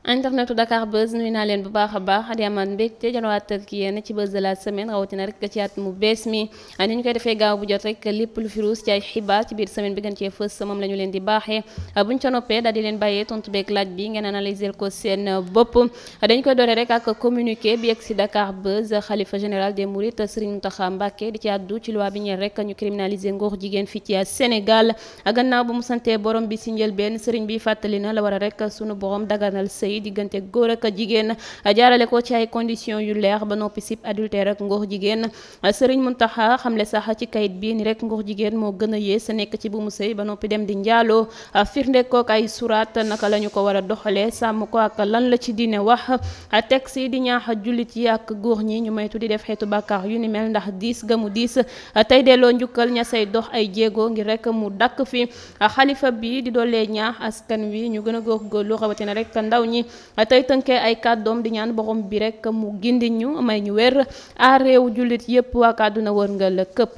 internetu Dakar Buzz nuyu naa leen bu baax a baax di amaat mbégte janowaat ak yéen ci buzz de la semaine rawatina rek ci at mu bees mi ni ñu koy defee gaaw bu jot rek lépp lu fi ruus ci ay xibaar ci biir semaine bi gën cee fës moom la ñu leen di baaxee buñ ca noppee daal di leen bàyyee tontu beeg laaj bi ngeen analyser ko seen bopp dañ koy dooree rek ak communiqué bi yegg si Dakar Buzz xalifa général des Mourides Serigne Mountakha Mbacké di ci àddu ci loi bi ñeel rek ñu criminaliser ngóor jigéen fii ci Sénégal gannaaw bu mu santee borom bi si njëlbeen Serigne bi fàttali na la war a rek sunu borom daganal sëy diggante góor ak jigéen jaarale ko ci ay conditions yu leer ba noppi sib adultère ak ngóor jigéen Serigne Mountakha xamle sax ci kayit bi ni rek ngóor jigéen moo gën a yées nekk ci bu mu sëy ba noppi dem di njaaloo firnde kook ay surat naka la ñu ko war a doxalee sàmm ko ak lan la ci diine wax texte yi di ñaax jullit yi ak góor ñi ñu maytu di def xeetu bàkkaar yu ni mel ndax diis gamu diis tey delloo njukkal ña say dox ay jéego ngir rek mu dakk fi xalifa bi di doolee ñaax askan wi ñu gën a góorgóorlu rawatina rek ndaw ñi tey tënkee ay kàddoom di ñaan borom bi rek mu gindi ñu may ñu wér aar réew jullit yépp waa kàdduna wërngal këpp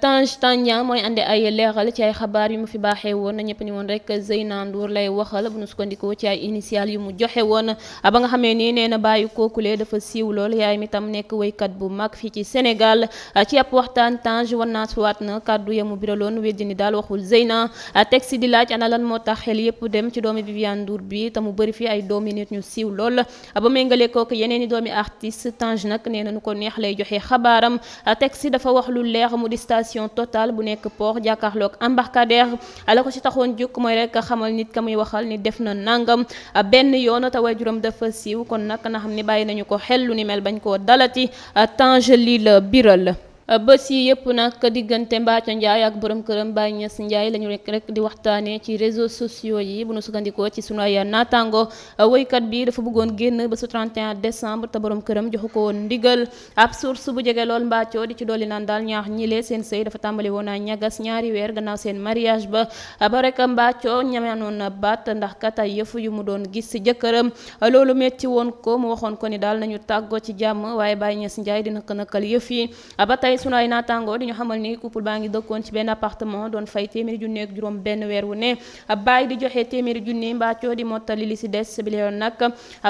Tange Tandian mooy andi ay leeral ci ay xabaar yu mu fi baaxee woon ñëpp ni woon rek Zeyna Ndour lay waxal bu nu sukkandikoo ci ay initial yu mu joxe woon ba nga xamee ni nee na bàyyi kookulee dafa siiw lool yaay mi tam nekk woykat bu mag fii ci Sénégal ci ab waxtaan Tange wan naa suwaat na kàddu ya mu biraloon weddi ni daal waxul Zeyna teg si di laaj ana lan moo tax xel yépp dem ci doomi Viviane Ndour bi te mu bëri fi ay doomi nit ñu siiw lool ba méngale kook yeneen i doomi artiste Tange nag nee na nu ko neex lay joxe xabaaram teg si dafa wax lu leer mu di station Total bu nekk port jàkkaarloog embarcadère la ko ci taxoon jukk mooy rek xamal nit ka muy waxal ni def na nangam benn yoon te waajuram dafa siiw kon nag na xam ni bàyyi nañu ko xel lu ni mel bañ koo dalati Tange lii la biral bés yi yëpp nag diggante Mbathio Ndiaye ak borom këram Baye Niass Ndiaye lañu rek di waxtaanee ci réseaux sociaux yi bu nu sukkandikoo ci sunu ay naataango woykat bi dafa bëggoon génn ba su 31 décembre te borom këram joxu ko woon ndigal ab source bu jege lool Mbathio di ci dolli naan daal ñaax ñile seen sëy dafa tàmbali woon a ñagas ñaari weer gannaaw seen mariage ba rek Mbathio ñamanoon na baat ndax kat ay yëf yu mu doon gis ci jëkkëram loolu metti woon ko mu waxoon ko ni daal nañu tàggoo ci jàmm waaye Baye Niass Ndiaye dina ko nakal yëf yi ba tey sunu ay naataangoo di ñu xamal ni couple baa ngi dëkkoon ci benn appartement doon fay téeméeri junni ak juróom benn weer wu ne Baye di joxe téeméeri junni Mbathio di mottali li ci des bi leen nag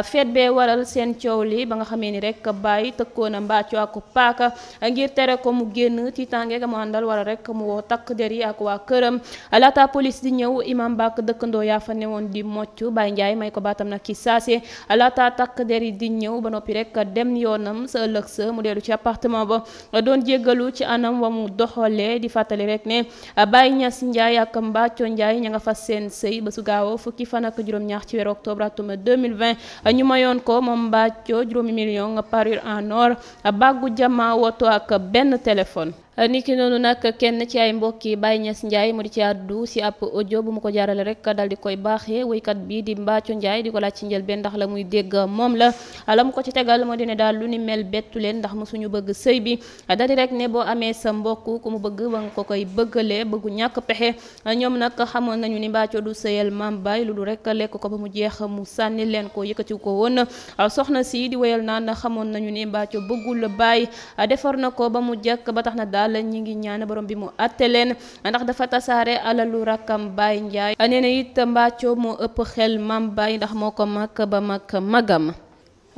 feet bee waral seen coow li ba nga xamee ni rek Baye tëkkoon a Mbathio ak paaka ngir tere ko mu génn tiitaange ga mu àndal wala rek mu woo takk der yi ak waa këram laata police di ñëw imam Bak dëkkandoo yaa fa newoon di mocc Baye Ndiaye may ko baatam nag ci saase laata takk der yi di ñëw ba noppi rek dem yoonam sa ëllëg sa mu dellu ci appartement ba doon jéggalu ci anam wa mu doxalee di fàttali rek ne Baye Niass Ndiaye ak Mbathio Ndiaye ña nga fas seen sëy ba su gaaw fukki fan ak juróom-ñaar ci weeru octobre atum 2020 ñu mayoon ko moom Mbathio juróomi million nga parure en or baggu jama woto ak benn téléphone. niki noonu nag kenn ci ay mbokki Baye Niass Ndiaye mu di ci àddu si ab audio bu mu ko jaarale rek dal di koy baaxee woykat bi di Mbathio Ndiaye di ko laaj ci njëlbeen ndax la muy dégg moom la mu ko ci tegal moo di ne daal lu ni mel bettu leen ndax mosuñu bëgg sëy bi dal di rek ne boo amee sa mbokk ku mu bëgg ba nga ko koy bëggalee bëggu ñàkk pexe ñoom nag xamoon nañu ni Mbathio du sëyal Mame Baye lu du rek lekk ko ba mu jeex mu sànni leen ko yëkkatiw ko woon soxna si di wéyal naan xamoon nañu ni Mbathio bëggul Baye defar na ko ba mu jekk ba tax na daal ñi ngi ñaan borom bi mu àtte leen ndax dafa tasaare alalu rakkam Baye Ndiaye nee na it Mbathio moo ëpp xel Mame Baye ndax moo ko mag ba mag magam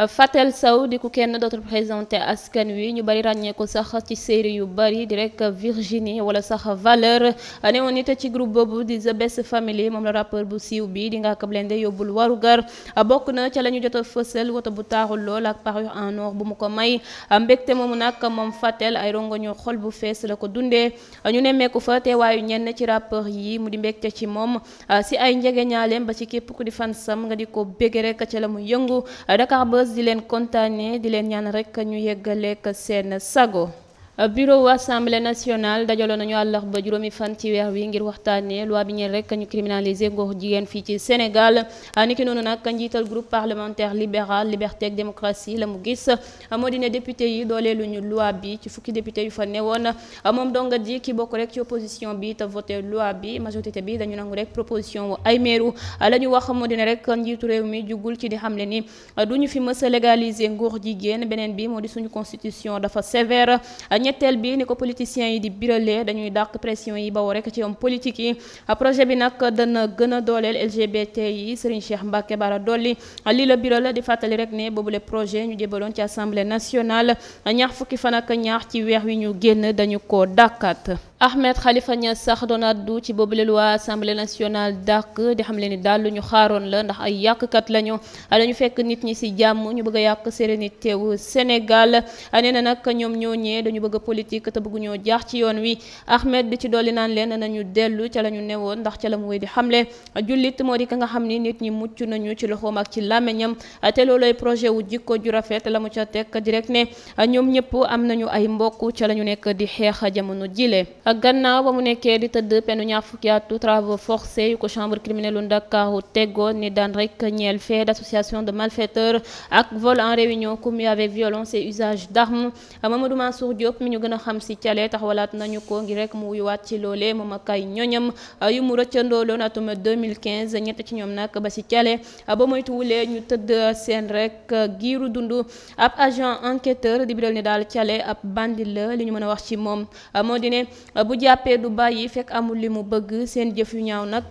Fatel Sow di ku kenn dootul présenté askan wi ñu bari ràññee ko sax ci série yu bari di rek Virginie wala sax Valeur newoon nit ci groupe boobu di The Best Family moom la rappeur bu siiw bi di Ngaaka Blindé yóbbul warugar bokk na ca la ñu jot a fësal woto bu taaxul lool ak parure en or bu mu ko may mbégte moomu nag moom Fatel ay rongoñu xol bu fees la ko dundee ñu nemmeeku fa teewaayu ñenn ci rappeur yi mu di mbégte ci moom si ay njegeñaaleem ba ci képp ku di fan sam nga di ko bégge rek ca la mu yëngu Dakar Buzz di leen kontaane di leen ñaan rek ñu yeggaleek seen sago bureau assemblée nationale dajaloon nañu àllarba juróomi fan ci weer wi ngir waxtaanee loi bi ñeel rek ñu criminaliser ngóor jigéen fii ci Sénégal niki noonu nag njiital groupe parlementaire libéral liberté ak démocratie la mu gis moo di ne député yi dooleelu ñu loi bi ci fukki député yu fa newoon moom donga ji ki bokk rek ci opposition bi te voté loi bi majorité bi dañu nangu rek proposition wu ay meeru la ñu wax moo di ne rek njiitu réew mi jugul ci di xamle ni duñu fi mës a légaliser ngóor jigéen beneen bi moo di suñu constitution dafa sévère ñetteel bi ni ko politiciens yi di biralee dañuy dàq pression yi bawoo rek ci homme politique yi projet bi nag dana gën a dooleel LGBT yi Serigne Cheikh Mbacké Bara Dolly lii la biral di fàttali rek ne boobule projet ñu jébaloon ci assemblée nationale ñaar fukki fan ak ñaar ci weer wi ñu génn dañu ko dàkkat Ahmed Khalifa Niass sax doon addu ci boobule loi assemblée nationale dàq di xam leen ni daal lu ñu xaaroon la ndax ay yàqkat lañu dañu fekk nit ñi ci jàmm ñu bëgg a yàq sérénité wu Sénégal nee na nag ñoom ñooñee dañu bëgg a politique te bëgguñoo jaax ci yoon wi Ahmed di ci dolli naan leen nañu dellu ca la ñu newoon ndax ca la mu wéy di xamle jullit moo di ka nga xam ni nit ñi mucc nañu ci loxoom ak ci làmmiñam te loolooy projet wu jikko ju rafet la mu ca teg di rek ne ñoom ñëpp am nañu ay mbokk ca la ñu nekk di xeex jamono jile gannaaw ba mu nekkee di tëdd penu ñaar fukki atu travaux forcés yu ko chambre criminelle u Ndakaaru teggoon ni daan rek ñeel fait d'association de malfaiteurs ak vol en réunion commis avec violence et usage d'armes Mamadou Mansour Diop mi ñu gën a xam ci Thialé taxawalaat nañu ko ngir rek mu wuyuwaat ci loolee moom ak ay ñoñam yu mu rëccandooloon atum 2015 ñett ci ñoom nag ba ci Thialé ba moytuwulee ñu tëdd seen rek giiru dund ab agent enquêteur di biral ni daal Thialé ab bandi la li ñu mën a wax ci moom moo di ne bu jàppee du bàyyi fekk amul li mu bëgg seen jëf yu ñaaw nag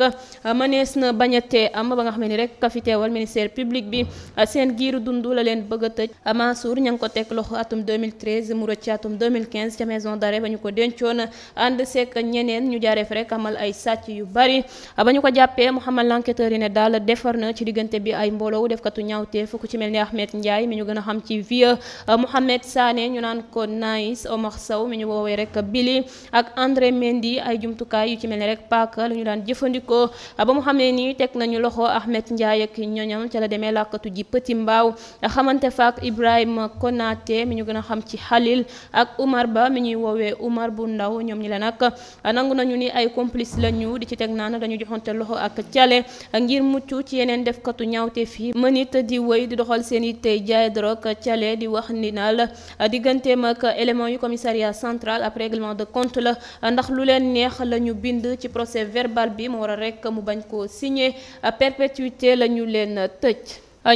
mënees na bañatee am ba nga xam ne rek ka fi teewal ministère public bi seen giiru dund la leen bëgg a tëj Mansour ña ngi ko teg loxo atum 2013 mu rëcc atum 2015 ca maison d'arrêt ba ñu ko dencoon ànd seek ñeneen ñu jaaree fi rek amal ay sàcc yu bari ba ñu ko jàppee mu xamal l'enquêteur yi ne daal defar na ci diggante bi ay mbooloo defkatu ñaawteef ku ci mel ni Ahmed Ndiaye mi ñu gën a xam ci vieux Mohamed Sané ñu naan ko Naïs Omar Sow mi ñu woowee rek Billy ak André Mendy ay jumtukaay yu ci mel ni rek paaka lu ñu daan jëfandikoo ba mu xamee ni teg nañu loxo Ahmed Ndiaye ak ñoñam ca la demee làkkatu ji Petit Mbaaw xamante faak Ibrahima Konaté mi ñu gën a xam ci Khalil ak Oumar Ba mi ñuy woowee Oumar bu ndaw ñoom ñi la nag nangu nañu ni ay complice lañu di ci teg naan dañu joxante loxo ak Thialé ngir mucc ci yeneen defkatu ñaawte fii mënit di wëy di doxal seen i tey jaay drogue Thialé di wax ni naal digganteem ak élément yu commissariat central après règlement de compte la ndax lu leen neex la ñu bind ci procès verbal bi mu war a rek mu bañ koo signé perpétuité la ñu leen tëj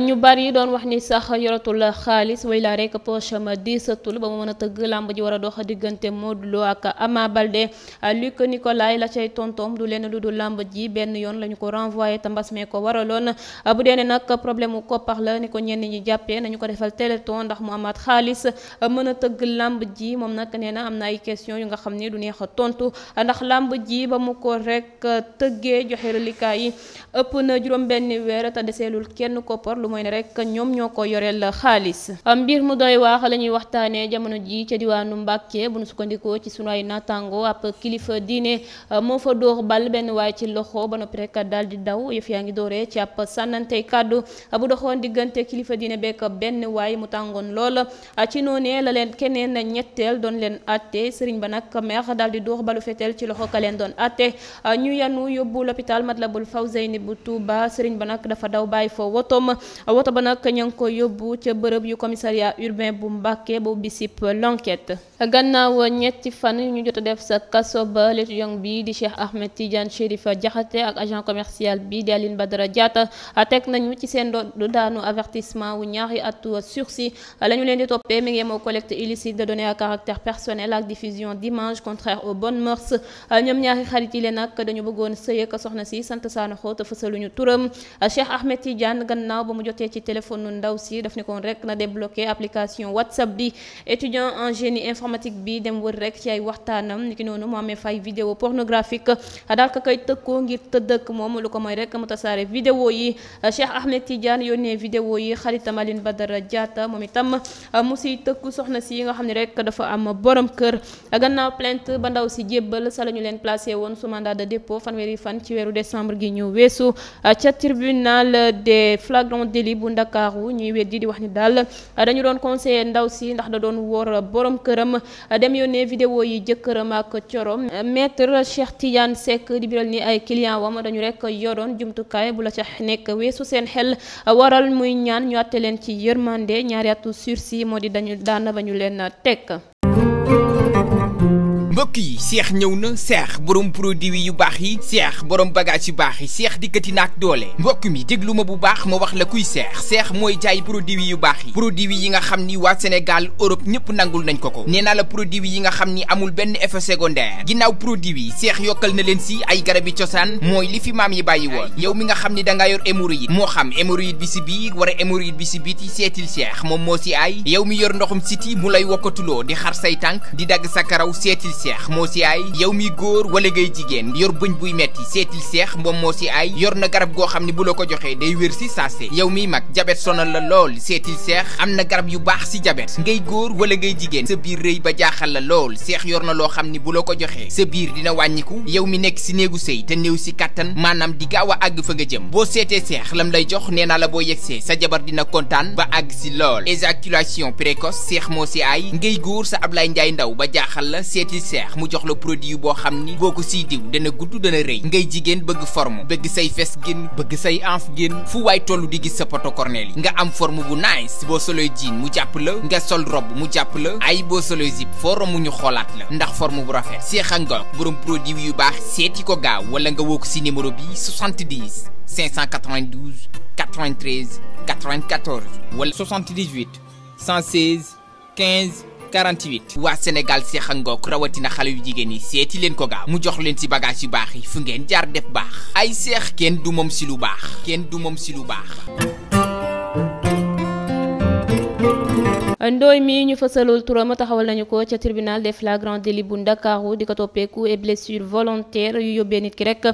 ñu bari doon wax ni sax yoratul xaalis way laa rek poche ma diisatul ba mu mën a tëgg làmb ji war a dox diggante Modou Lo ak Ama Baldé Luc Nicolaï la cay tontom du leen lu dul làmb ji benn yoon la ñu ko renvoyé te mbas mee ko waraloon bu dee ne nag problème mu koppar la ni ko ñenn ñi jàppee nañu ko defal téléthon ndax mu amaat xaalis mën a tëgg làmb ji moom nag nee na am na ay question yu nga xam ni du neex a tontu ndax làmb ji ba mu ko rek tëggee joxe reliquat yi ëpp na juróom benn weer te deseelul kenn koppar lu mooy ne rek ñoom ñoo ko yoreel xaalis mbir mu doy waax la ñuy waxtaanee jamono ji ca diwaanu Mbàkke bu nu sukkandikoo ci sunu ay natango ab kilifa diine moo fa dóor bal benn waay ci loxo ba noppi rek daal di daw yëf yaa ngi dooree ci ab sànnantey kàddu bu doxoon diggante kilifa diine bekk benn waay mu tàngoon lool ci noonee la leen keneen ñetteel doon leen atte sëriñ ba nag meex daal di dóor balu fetel ci loxo ka leen doon atte ñu yanu yóbbu l'hôpital Matlaboul Fawzayni bu Touba sëriñ ba nag dafa daw bàyyi fa wotom woto ba nag ña ngi ko yóbbu ca bërëb yu commissariat urbain bu Mbàkke bu bisip l'enquête gannaaw ñetti fan ñu jot a def sa kaso ba l'étudiant bi di Cheikh Ahmed Tidiane Chérif Diakhaté ak agent commercial bi di Aline Badara Diatta teg nañu ci seen du daanu avertissement wu ñaari atu sursis la ñu leen di toppee mi ngi yemoo collecte illicite de données à caractère personnel ak diffusion d'images contraires aux bonnes mœurs ñoom ñaari xarit yi leen nag dañu bëggoon sëy ak soxna si sant Sanokho te fësaluñu turam Cheikh Ahmed Tidiane gannaaw ba mu jotee ci téléphone ndaw si daf ne koon rek na débloqué application WhatsApp bi étudiant en génie informatique bi dem wër rek ci ay waxtaanam niki noonu mu amee fay vidéo pornographique daal ka koy tëkkoo ngir tëddëk moom lu ko mooy rek mu tasaare vidéo yi Cheikh Ahmed Tidiane yónnee vidéo yi xaritam Aline Badara Diatta moom itam mu siy tëkku soxna si nga xam ne rek dafa am borom kër gannaaw plainte ba ndaw si jébbal sa la ñu leen placé woon sous mandat de dépôt fanweeri fan ci weeru décembre gi ñu weesu ca tribunal des flagrants flagrant délit bu Ndakaaru ñuy weddi di wax ni daal dañu doon conseiller ndaw si ndax da doon wor borom këram dem yónnee vidéo yi jëkkëram ak corom. maître Cheikh Tidiane Seck di biral ni ay client wam dañu rek yoroon jumtukaay bu la ca nekk weesu seen xel waral muy ñaan ñu àtte leen ci yërmande ñaari atu sursis moo di dañu daan ba ñu leen tekk. mbokk yi Cheikh ñëw na Cheikh borom produit yu baax yi Cheikh borom bagage yu baax yi Cheikh dikkati naak doole mbokk mi déglu ma bu baax ma wax la kuy Cheikh mooy jaay produit yu baax yi produit yi nga xam ni waa Sénégal Europe ñëpp nangul nañ ko nee naa la produit yi nga xam ni amul benn effet secondaire ginnaaw produit yi Cheikh yokkal na leen si ay garabi cosaan mooy li fi maam yi bàyyi woon yow mi nga xam ni da nga yor hémorroïde moo xam hémorroïde bi si biir wala hémorroïde bi si biti seetil Cheikh moom moo si ay yow mi yor ndoxum siti mu lay wokkatuloo di xar say tànk di dagg sa karaw seetil Cheikh moo si ay yow mi góor wala ngay jigéen yor bëñ buy metti seetil Cheikh moom moo si ay yor na garab goo xam ne bu la ko joxee day wér si saase yow mi mag jabet sonal la lool seetil Cheikh am na garab yu baax si jabet ngay góor wala ngay jigéen sa biir rëy ba jaaxal la lool Cheikh yor na loo xam ni bu la ko joxee sa biir dina wàññiku yow mi nekk si néegu sëy te néew si kattan maanaam di gaaw a àgg fa nga jëm boo seetee Cheikh lam lay jox nee naa la boo yegsee sa jabar dina kontaan ba àgg si lool éjaculation précoce Cheikh moo si ay ngay góor sa Ablaye Ndiaye ndaw ba jaaxal la seetil Cheikh mu jox la produit boo xam ni boo ko siy diw dana gudd dana rëy ngay jigéen bëgg forme bëgg say fes génn bëgg say anf génn fu waay tollu di gis sa poto cornel yi nga am forme bu nice boo soloy jean mu jàpp la nga sol robe mu jàpp la ay boo soloy zip foo romb ñu xoolaat la ndax forme bu rafet Cheikh a ngoog borom produit yu baax seeti ko gaaw wala nga woo ko si numéro bi 70 592 93 94 wala 78 116 15 48 waa Sénégal Cheikh a ngoog rawatina xale yu jigéen yi seeti leen ko gaaw mu jox leen ci bagage yu baax yi fu ngeen jaar def baax ay Cheikh kenn du moom si lu baax kenn du moom si lu baax. Ndoye mi ñu fësalul turam taxawal nañu ko ca tribunal des flagrants délits bu Ndakaaru di ko toppee coups et blessures volontaires yu yóbbee nit ki rek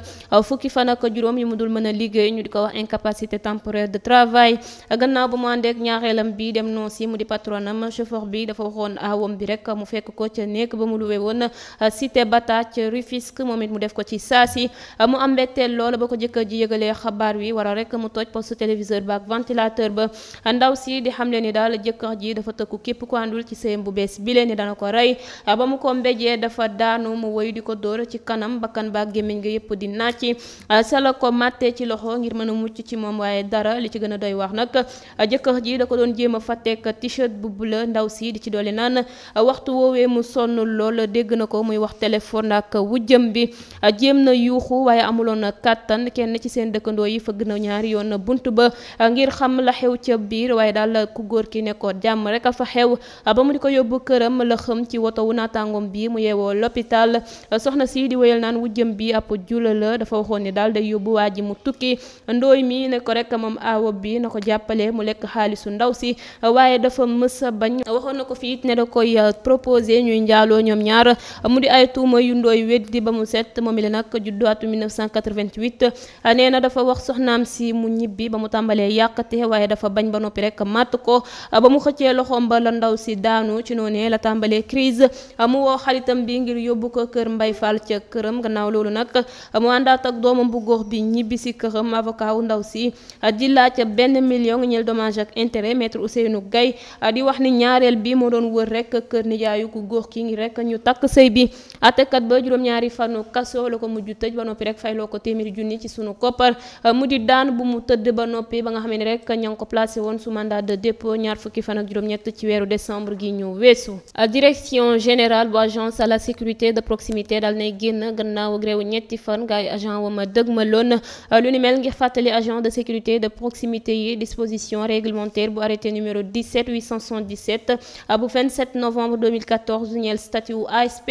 fukki fan ak juróom yu mu dul mën a liggéey ñu di ko wax incapacité temporaire de travail gannaaw ba mu àndeek ñaareelam bi dem noon si mu di patronam chauffeur bi dafa waxoon awam bi rek mu fekk ko ca nekk ba mu luwe woon cité Bata ca Rufisque moom it mu def ko ci saasi mu am mbetteel lool ba ko jëkkër ji yëgalee xabaar wi waral rek mu toj poste téléviseur ba ak ventilateur ba ndaw si di xamle ni daal jëkkër ji dafa tëkku képp ku àndul ci sëyam bu bees bi leen ni dana ko rey ba mu ko mbéjee dafa daanu mu woy di ko dóor ci kanam bakkan ba gémmiñ nga yëpp di nàcc sa la ko màttee ci loxo ngir mën a mucc ci moom waaye dara li ci gën a doy wax nag jëkkër ji da ko doon jéem a fàtteek t-shirt bu bleu ndaw si di ci doole naan waxtu woowee mu sonn lool dégg na ko muy wax téléphone ak wujjëm bi jéem na yuuxu waaye amuloon kàttan kenn ci seen dëkkandoo yi fëgg na ñaari yoon bunt ba ngir xam la xew ca biir waaye daal ku góor ki nekkoon jàmm rek a fa xew ba mu di ko yóbbu këram la xëm ci woto wu naataangoom bi mu yeewoo l'hôpital soxna si di wéyal naan wujjëm bi ab jula la dafa waxoon ni daal day yóbbu waa ji mu tukki Ndoye mi ne ko rek moom aawo bi na ko jàppale mu lekk xaalisu ndaw si waaye dafa mës a bañ waxoon na ko fii it ne da koy proposé ñuy njaaloo ñoom ñaar mu di ay tuuma yu Ndoye weddi ba mu set moom la nag juddu atu 1988 nee na dafa wax soxnaam si mu ñibbi ba mu tàmbalee yàqate waaye dafa bañ ba noppi rek màtt ko ba mu xëccee loxoom ba la ndaw si daanu ci noonee la tàmbalee crise mu woo xaritam bi ngir yóbbu ko kër Mbay Fall ca këram gannaaw loolu nag mu àndaat ak doomam bu góor bi ñibbi si këram avocat wu ndaw si di laaj $1 million ñeel dommage ak intérêt maître Ousseynou Gaye di wax ni ñaareel bi moo doon wër rek kër nijaayu ku góor ki ngir rek ñu takk sëy bi àttekat ba juróom-ñaari fanu kaso la ko mujj tëj ba noppi rek fayloo ko téeméeri junni ci sunu koppar mu di daan bu mu tëdd ba noppi ba nga xam ne rek ña ngi ko placé woon sous mandat de dépôt ñaar fukki fan ak juróom-ñett ci weeru décembre gi ñu weesu. Direction générale bu agence à la sécurité de proximité dal nay génn gannaaw gréew ñetti fan gaay agent wama dëgmaloon lu ni mel ngir fàttali agent de sécurité de proximité yi disposition réglementaire bu arrêté numéro 17 877 bu 27 novembre 2014 ñeel statut wu ASP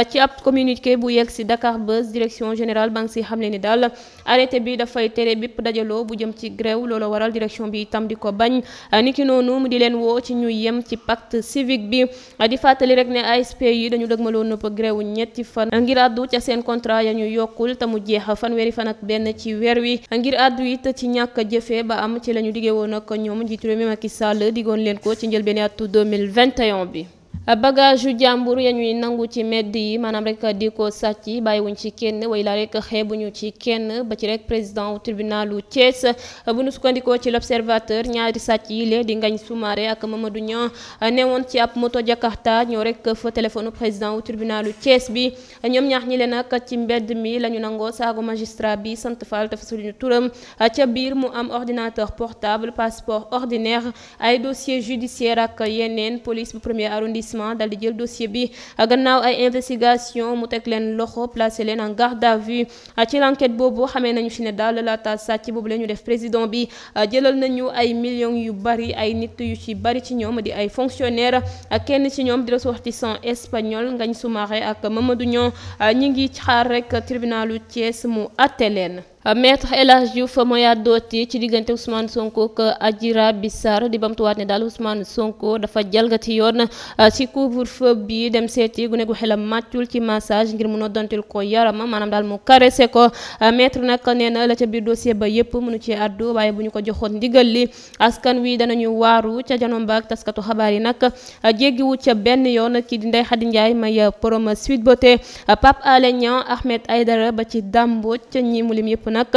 ci ab communiqué bu yegg ci Dakar Buzz direction générale ba ngi ci xamle ni daal arrêté bi dafay tere bépp dajaloo bu jëm ci gréew loolu waral direction bi itam di ko bañ niki noonu mu di leen woo ci ñu yem ci pacte civique bi di fàttali rek ne ASP yi dañu dëgmaloon nëpp gréewu ñetti fan ngir àddu ca seen contrat ya ñu yokkul te mu jeex fanweeri fan ak benn ci weer wi ngir àddu it ci ñàkk jëfee ba am ci la ñu diggee woon ak ñoom njiitu réew mi Macky Sall diggoon leen ko ci njëlbéeni atu 2021 bi bagage yu jàmbur ya ñuy nangu ci mbedd yi maanaam rek di ko sàcc bàyyiwuñ ci kenn way la rek xeebuñu ci kenn ba ci rek président wu tribunalu Thiès bu nu sukkandikoo ci l'observateur ñaari sàcc yi lee di Ngagne Soumaré ak Mamadou Niang newoon ci ab moto Jakarta ñoo rek fa téléphone président wu tribunalu Thiès bi ñoom ñaax ñi leen nag ci mbedd mi la ñu nangoo saagu magistrat bi sant Fall te fasuñu turam ca biir mu am ordinateur portable passeport ordinaire ay dossier judiciaire ak yeneen police bu premier arrondissement dal di jël dossier bi gannaaw ay investigation mu teg leen loxo placé leen en garde à vue ci l'enquête boobu xamee nañu fi ne daal laata sàcc boobu la ñu def président bi jëlal nañu ay millions yu bari ay nit yu ci bari ci ñoom di ay fonctionnaire ak kenn ci ñoom di ressortissant espagnol Ngagne Soumaré ak Mamadou Niang ñi ngi xaar rek tribunalu Thiès mu àtte leen. Maître El Hadji Diouf mooy àddooti ci diggante Ousmane Sonko ak Adji Raby Sarr di bamtuwaat ne daal Ousmane Sonko dafa jalgati yoon ci couvre-feu bi dem seeti gune gu xelam màccul ci massage ngir mu noddantil ko yarama maanaam daal mu caressé ko maître nag nee na la ca biir dossier ba yépp mënu ci àddu waaye bu ñu ko joxoon ndigal li askan wi danañu waaru ca janom baak taskatu xabaar yi nag jéggiwu ca benn yoon kii di Ndeye Khady Ndiaye may borom Sweet Beauté Pape Alé Niang Ahmed Aïdara ba ci Damboj ca ñi mu lim yépp nag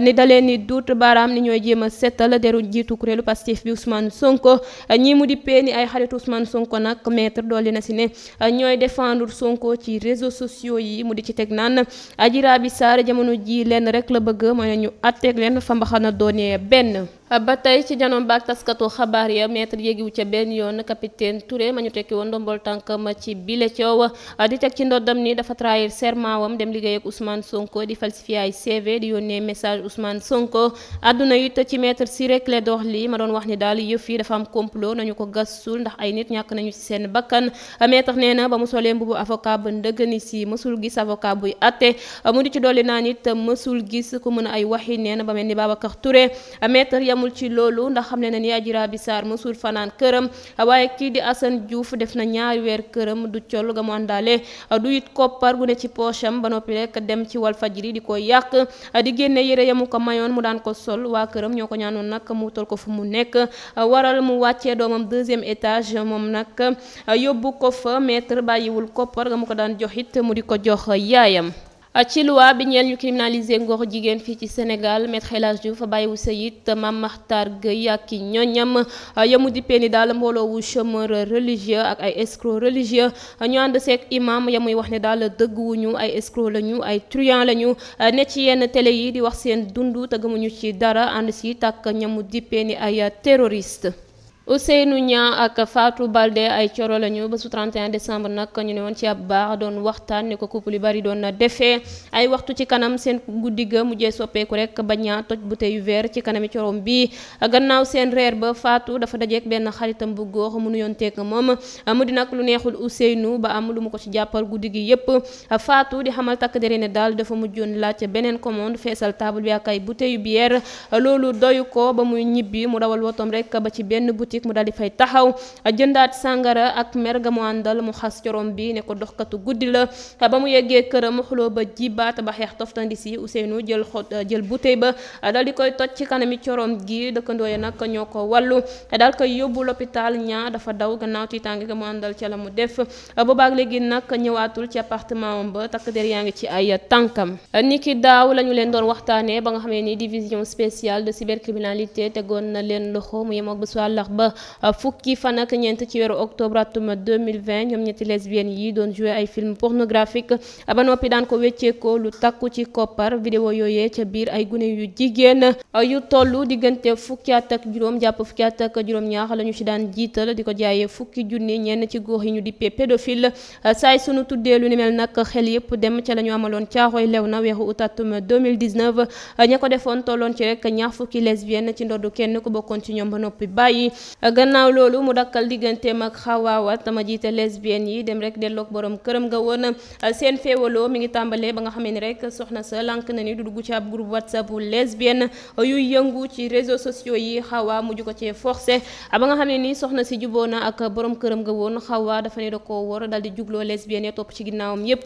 ni dalee ni duut baaraam ni ñooy jéem a seetal deru jiitu kuréelu Pastef bi Ousmane Sonko ñii mu di peeni ay xaritu Ousmane Sonko nag maître dolli na si ne ñooy défendre Sonko ci réseaux sociaux yi mu di ci teg naan Adji Raby Sarr jamono ji lenn rek la bëgg mooy nañu atteeg leen fa mbaxana doonee benn. ba tey ci janoom baak taskatu xabaar ya maître yéegiwu ca benn yoon capitaine Touré ma ñu tekki woon ndombol tànk ma ci bile coow di teg ci ndoddam ni dafa trahir serment wam dem liggéey ak Ousmane Sonko di falsifier ay CV di yónnee message Ousmane Sonko àdduna it ci maître Ciré Clédor Ly ma doon wax ni daal yëf yi dafa am complot nañu ko gasul ndax ay nit ñàkk nañu ci seen bakkan maître nee na ba mu solee mbubu avocat ba ndëgëni si mësul gis avocat buy atte mu di ci dolli naa nit mësul gis ku mën a ay waxi nee na ba mel ni Babacar Touré maître mul ci loolu ndax xam ne na ni Adji Raby Sarr mësul fanaan këram waaye kii di Assane Diouf def na ñaari weer këram du col ga mu àndaale du it koppar gu ne ci pocham ba noppi rek dem ci Walfadjri di ko yàq di génne yére yamu ko mayoon mu daan ko sol waa këram ñoo ko ñaanoon nag mu wutal ko fu mu nekk waral mu wàccee doomam 2e étage moom nag yóbbu ko fa maître bàyyiwul koppar ga mu ko daan jox it mu di ko jox yaayam. ci loi bi ñeel ñu criminaliser ngor jigéen fii ci Sénégal maître El Hadji Diouf bàyyiwu sa it Mame Makhtar Gueye ak i ñoñam yamu di peeni daal mbooloo wu chômeur religieux ak ay escroc religieux ñu ànd seeg imam yamuy wax ne daal dëgg wuñu ay escroc lañu ay truand lañu ne ci yenn télé yi di wax seen dund te gëmuñu ci dara ànd si tak ñamu di peeni ay terroriste. Ousseynou Niang ak Fatou Baldé ay coro lañu ba su 31 décembre nag ñu ne woon ci ab baax doon waxtaan ni ko couple yu bari doon defee ay waxtu ci kanam seen guddi ga mujjee soppeeku rek ba ñaa toj bouteille verre ci kanami corom bi gannaaw seen reer ba Fatou dafa dajeek benn xaritam bu góor mu nuyoon teeg moom mu di nag lu neexul Ousseynou ba am lu mu ko ci jàppal guddi gi yépp Fatou di xamal takk deri ne daal dafa mujjoon laaj beneen commande feesal table bi ak ay bouteille yu bière loolu doyu ko ba muy ñibbi mu dawal wotom rek ba ci benn boutique mu daal di fay taxaw jëndaat sàngara ak mer ga mu àndal mu xas corom bi ne ko doxkatu guddi la ba mu yeggee këram xuloo ba jibaat ba xeex toftandi si Ousseynou jël bouteille ba daal di koy toj ci kanami corom gi dëkkandoo ya nag ñoo ko wàllu daal koy yóbbu l'hôpital ñaa dafa daw gannaaw tiitaange ga mu àndal ca la mu def boobaag léegi nag ñëwaatul ci appartement am ba takk der yaa ngi ci ay tànkam niki daaw la ñu leen doon waxtaanee ba nga xamee ni division spéciale de cybercriminalité tegoon na leen loxo mu yem ak bésu àllarba fukki fan ak ñeent ci weeru octobre atum 2020 ñoom ñetti lesbiennes yi doon jouer ay film pornographique ba noppi daan ko wecceekoo lu takku ci koppar vidéo yooyee ca biir ay gune yu jigéen yu tollu diggante fukki at ak juróom jàpp fukki at ak juróom-ñaar la ñu ci daan jiital di ko jaayee fukki junni ñenn ci góor yi ñu dippee pédophile saay sunu tuddee lu ni mel nag xel yépp dem ca la ñu amaloon caaxooy lew na weeru août atum 2019 ña ko defoon tolloon ci rek ñaar fukki lesbienne ci ndoddu kenn ku bokkoon ci ñoom ba noppi bàyyi gannaaw loolu mu dakkal digganteem ak xawaawat dama jiite lesbiennes yi dem rek delloog borom këram nga woon seen féewaloo mi ngi tàmbalee ba nga xamee ni rek soxna sa lànk na ni du dugg ci ab groupe WhatsApp bu lesbienne yuy yëngu ci réseaux sociaux yi xawaa mujj ko cee forcé ba nga xamee ni soxna si juboo na ak borom këram nga woon xawaa dafa ne da koo wor dal di jugloo lesbiennes ya topp ci ginnaawam yépp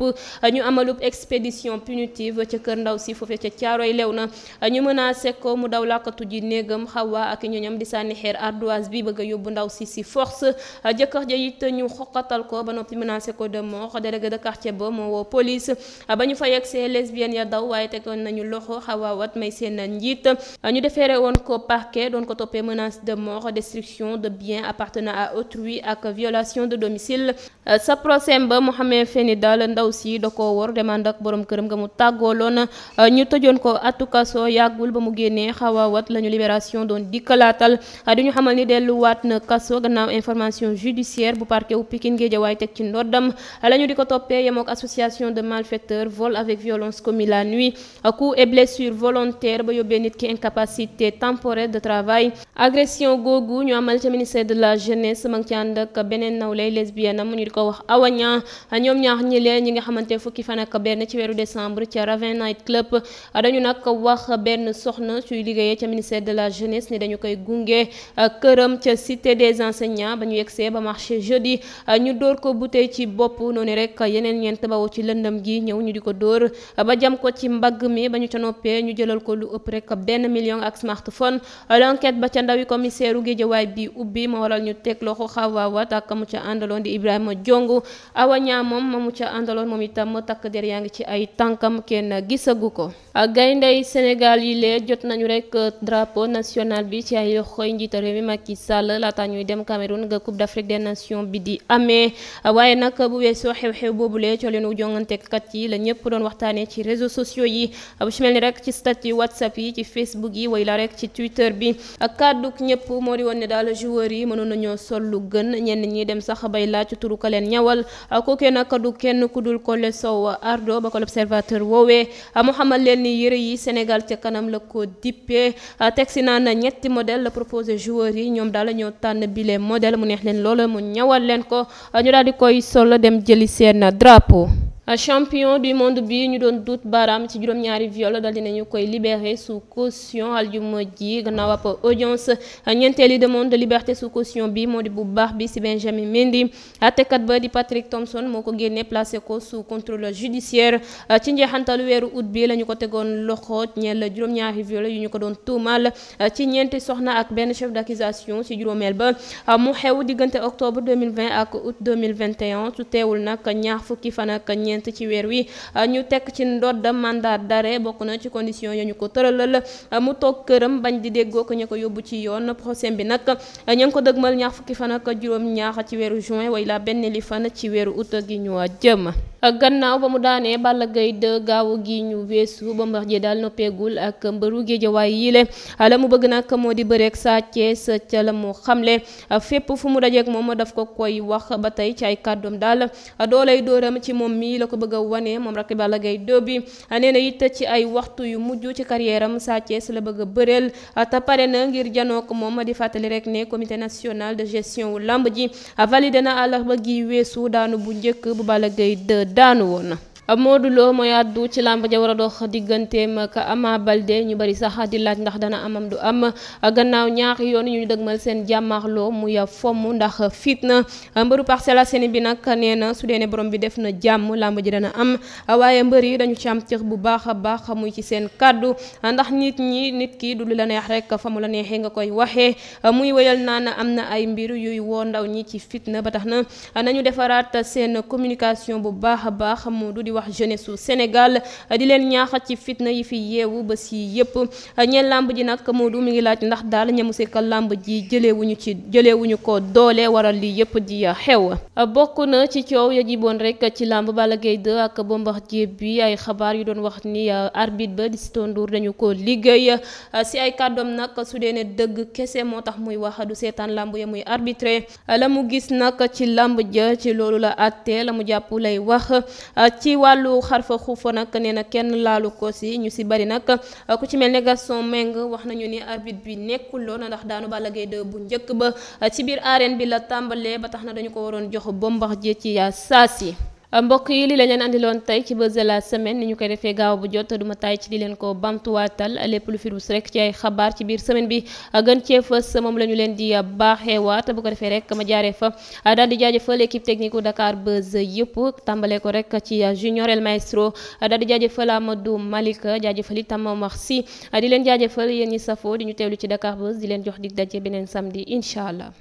ñu amalub expédition punitive ca kër ndaw si foofee ca caaroy lew na ñu menacé ko mu daw làkkatu ji néegam xawaa ak ñoñam di sànni xeer ardoise bi ngi bëgg a yóbbu ndaw si force jëkkër ja it ñu xoqatal ko ba noppi menacé ko de mort. Délégué de quartier ba moo woo police ba ñu fa yegsee lesbienne ya daw waaye tegoon nañu loxo Hawa Wade may seen njiit ñu defeere woon ko parquet doon ko toppee menace de mort, destruction de biens appartenant à autrui ak violation de domicile. sa procès ba Mohamed Feni daal ndaw si da ko wor demande ak borom këram nga mu tàggooloon ñu tëjoon ko atu kaso yàggul ba mu génnee Hawa Wade lañu libération doon dikkalaatal di ñu xamal ni delluwaat na kaso gannaaw information judiciaire bu parquet wu Pikine Guédiawaye teg ci ndoddam lañu di ko toppee yemook association de malfaiteurs, vol avec violence commis la nuit, coups et blessures volontaires ba yóbbee nit ki incapacité temporaire de travail. Agression googu ñu amal ca ministère de la jeunesse ma ngi ci ànd ak beneen nawley lesbienne am ñu di ko wax awaña ñoom ñaar ñi leen ñi nga xamante fukki fan ak benn ci weeru décembre ca Raven Night Club dañu nag wax benn soxna suy liggéeyee ca ministère de la jeunesse ni dañu koy gunge këram ca cité des enseignants ba ñu yegsee ba marché jeudi ñu dóor ko bouteille ci bopp noonu rek yeneen ñeent bawoo ci lëndëm gi ñëw ñu di ko dóor ba jam ko ci mbagg mi ba ñu ca noppee ñu jëlal ko lu ëpp rek 1 million ak smartphone. L'enquête ba ca ndawi commissaire u Guédiawaye bi ubbi ma waral ñu teg loxo Hawa Wade ak mu ca àndaloon di Ibrahima Jongu awaña moom ma mu ca àndaloon moom itam takk der yaa ngi ci ay tànkam kenn gisagu ko. Gayndey Sénégal yi lee jot nañu rek drapeau national bi ci ay loxoy njiitu réew mi Macky Sall laata ñuy dem Cameroun nga Coupe d'Afrique des Nations bi di amee waaye nag bu weesoo xew-xew boobulee coleenu jongantekat yi la ñëpp doon waxtaanee ci réseaux sociaux yi bu ci mel ni rek ci statut WhatsApp yi ci Facebook yi way la rek ci Twitter bi kàdduk ñëpp moo di woon ne daal joueurs yi mënoon nañoo sol lu gën ñenn ñi dem sax bay laaj turu ka leen ñawal kookee nag du kenn ku dul Collé Sow Ardo ba ko l'Observateur woowee mu xamal leen ni yëre yi Sénégal ca kanam la ko dippee teg si naan ñetti modèle la proposé joueurs yi ñoom daal ñoo tànn bile modèle mu neex leen loolu mu ñawal leen ko ñu daal di koy sol dem jëli seen drapeau. Champion du monde bi ñu doon dut baaraam ci juróom-ñaari viol dal dinañu koy libéré sous caution aljuma ji gannaaw ab audience ñeenteeli demande de liberté sous caution bi moo di bu baax bi ci Benjamin Mendy àttekat ba di Patrick Thompson moo ko génne placé ko sous contrôle judiciaire ci njeexantalu weeru août bi la ñu ko tegoon loxo ñeel juróom-ñaari viol yu ñu ko doon tuumal ci ñeenti soxna ak benn chef d'accusation ci juróomeel ba mu xew diggante octobre 2020 ak août 2021 su teewul nag ñaar fukki fan ak ñeent ci weer wi ñu tekk ci ndodd mandat d'arrêt bokk na ci condition ya ñu ko tëralal mu toog këram bañ di déggoo ko ñu ko yóbbu ci yoon procès bi nag ña ngi ko dëgmal ñaar fukki fan ak juróom-ñaar ci weeru juin way la benn li fan ci weeru août gi ñu jëm. Gannaaw ba mu daanee Balla Gaye 2 gaawu gi ñu weesu Bombardier daal noppeegul ak mbëru Géejawaay yile la mu bëgg nag moo di bëreek Sa Thiès ca la mu xamle fépp fu mu dajeek moom daf ko koy wax ba tey ci ay kàddoom daal doolay dóoram ci moom mi la ko bëgg a wane moom rakk Balla Gaye 2 bi nee na it ci ay waxtu yu mujj ci carrière am Sa Thiès la bëgg a bëreel te pare na ngir janoo ko moom di fàttali rek ne comité national de gestion wu lamb ji validé na àllarba gi weesu daanu bu njëkk bu Balla Gaye 2 daanu woon. Modou Lo mooy àddu ci làmb ja war a dox digganteem ak Ama Baldé ñu bari sax di laaj ndax dana amam du am gannaaw ñaari yoon ñu dëgmal seen jàmmaarloo muy fomm ndax fitna mbëru Parcelles Assainies bi nag nee na su dee ne borom bi def na jàmm làmb ji dana am waaye mbër yi dañu ci am cër bu baax a baax muy ci seen kàddu ndax nit ki du la neex rek fa mu la neexee nga koy waxee muy wéyal naan am na ay mbir yuy woo ndaw ñi ci fitna ba tax na nañu defaraat seen communication bu baax a baax Modou di wax jeunesse su Sénégal di leen ñaax ci fitna yi fi yeewu ba si yëpp ñeel làmb ji nag Modou mi ngi laaj ndax daal ñamu sekal làmb ji jëleewuñu ko doole waral li yëpp di xew. Bokk na ci coow ya jiboon rek ci làmb Balla Gaye 2 ak Bombardier bi ay xabaar yu doon wax ni arbitre ba di Sitor Ndour dañu ko liggéey si ay kàddoom nag su dee ne dëgg kese moo tax muy wax du seetaan làmb ya muy arbitré la mu gis nag ci làmb ja ci loolu la àtte la mu jàpp lay wax ci wàllu xarfa xuufa nag nee na kenn laalu ko si ñu si bari nag ku ci mel ne Gaston Mbengue wax nañu ni arbitre bi nekkul loon ndax daanu Balla Gaye 2 bu njëkk ba ci biir arène bi la tàmbalee ba tax na dañu ko waroon jox Bombardier ci saasi. mbokk yi li la leen andiloon tey ci buzz de la semaine ni ñu koy defee gaaw bu jot duma tay ci di leen ko bamtuwaatal lépp lu fi ruus rek ci ay xabaar ci biir semaine bi gën cee fës moom la ñu leen di baaxeewaat bu ko defee rek ma jaaree fa daal di jaajëfal équipe technique u Dakar Buzz yëpp tàmbalee ko rek ci Junior El Maestro daal di jaajëfal Amadou Malika jaajëfal itam Omar Sy di leen jaajëfal yéen ñi safoo di ñu teewlu ci Dakar Buzz di leen jox dig daje beneen samedi incha allah.